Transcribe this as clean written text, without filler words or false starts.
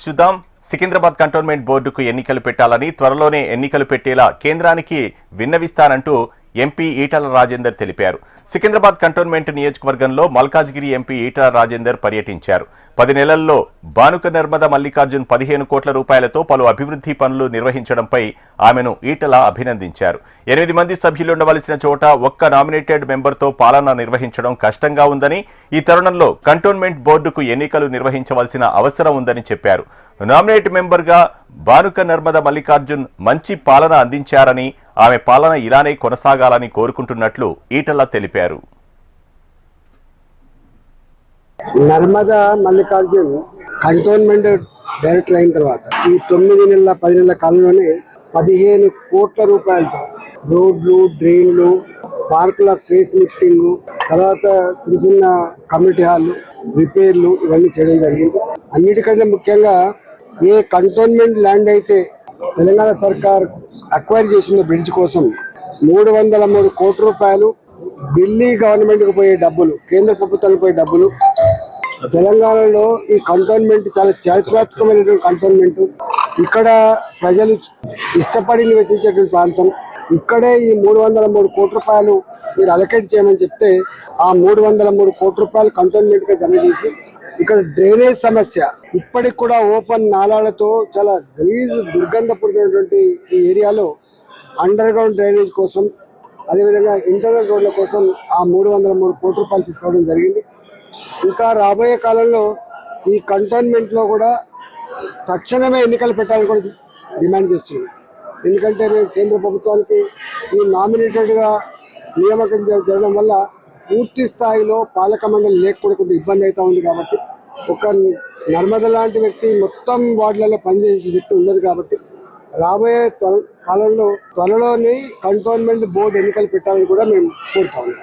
చూద్దాం. సికింద్రాబాద్ కంటోన్మెంట్ బోర్డుకు ఎన్నికలు పెట్టాలని త్వరలోనే ఎన్నికలు పెట్టేలా కేంద్రానికి విన్నవిస్తానంటూ ఎంపీ ఈటల రాజేందర్ తెలిపారు. సికింద్రాబాద్ కంటోన్మెంట్ నియోజకవర్గంలో మల్కాజ్గిరి ఎంపీ ఈటల రాజేందర్ పర్యటించారు. 10 నెలల్లో బానుక నర్మద మల్లికార్జున్ 15 కోట్ల రూపాయలతో పలు అభివృద్ధి పనులు నిర్వహించడంపై ఆమెను ఈటల అభినందించారు. 8 మంది సభ్యులుండవలసిన చోట ఒక్క నామినేటెడ్ మెంబర్తో పాలన నిర్వహించడం కష్టంగా ఉందని, ఈ తరుణంలో కంటోన్మెంట్ బోర్డుకు ఎన్నికలు నిర్వహించవలసిన అవసరం ఉందని చెప్పారు. నామినేట్ మెంబర్గా బానుక నర్మద మల్లికార్జున్ మంచి పాలన అందించారని, ఆమె పాలన ఇలానే కొనసాగాలని కోరుకుంటున్నట్లు ఈటల తెలిపారు. నర్మదా మల్లికార్జున్ కంటోన్మెంట్ డైరెక్టర్ అయిన తర్వాత ఈ 9 నెలల 10 నెలల కాలంలోనే 15 కోట్ల రూపాయలతో రోడ్లు, డ్రైన్లు, పార్కుల ఫేస్ లిఫ్టింగ్, తర్వాత చిన్న కమ్యూనిటీ హాల్ రిపేర్లు ఇవన్నీ చేయడం జరిగింది. అన్నిటికంటే ముఖ్యంగా ఏ కంటోన్మెంట్ ల్యాండ్ అయితే తెలంగాణ సర్కార్ అక్వైర్ చేసిన బ్రిడ్జ్ కోసం 303 కోట్ల రూపాయలు ఢిల్లీ గవర్నమెంట్కి పోయే డబ్బులు, కేంద్ర ప్రభుత్వానికి పోయే డబ్బులు తెలంగాణలో ఈ కంటోన్మెంట్ చాలా చారిత్రాత్మకమైనటువంటి కంటోన్మెంట్. ఇక్కడ ప్రజలు ఇష్టపడి నివసించేటువంటి ప్రాంతం. ఇక్కడే ఈ 303 కోట్ల రూపాయలు మీరు అలొకేట్ చేయమని చెప్తే ఆ 303 కోట్ల రూపాయలు కంటోన్మెంట్గా జమ చేసి ఇక్కడ డ్రైనేజ్ సమస్య ఇప్పటికి కూడా ఓపెన్ నాలాలతో చాలా గలీజ్ దుర్గంధపూరితమైనటువంటి ఈ ఏరియాలో అండర్ గ్రౌండ్ డ్రైనేజ్ కోసం, అదేవిధంగా ఇంటర్నల్ రోడ్ల కోసం ఆ 303 కోట్ల రూపాయలు తీసుకోవడం జరిగింది. ఇంకా రాబోయే కాలంలో ఈ కంటోన్మెంట్లో కూడా తక్షణమే ఎన్నికలు పెట్టాలని కూడా డిమాండ్ చేస్తున్నాం. ఎందుకంటే మేము కేంద్ర ప్రభుత్వానికి ఈ నామినేటెడ్గా నియామకం జరగడం వల్ల పూర్తి స్థాయిలో పాలక మండలి లేకపోతే కొంచెం ఇబ్బంది అవుతూ ఉంది. కాబట్టి ఒక నర్మద లాంటి వ్యక్తి మొత్తం వార్డులలో పనిచేసే వ్యక్తి ఉండదు. కాబట్టి రాబోయే కాలంలో త్వరలోనే కంటోన్మెంట్ బోర్డు ఎన్నికలు పెట్టాలని కూడా మేము కోరుతాము.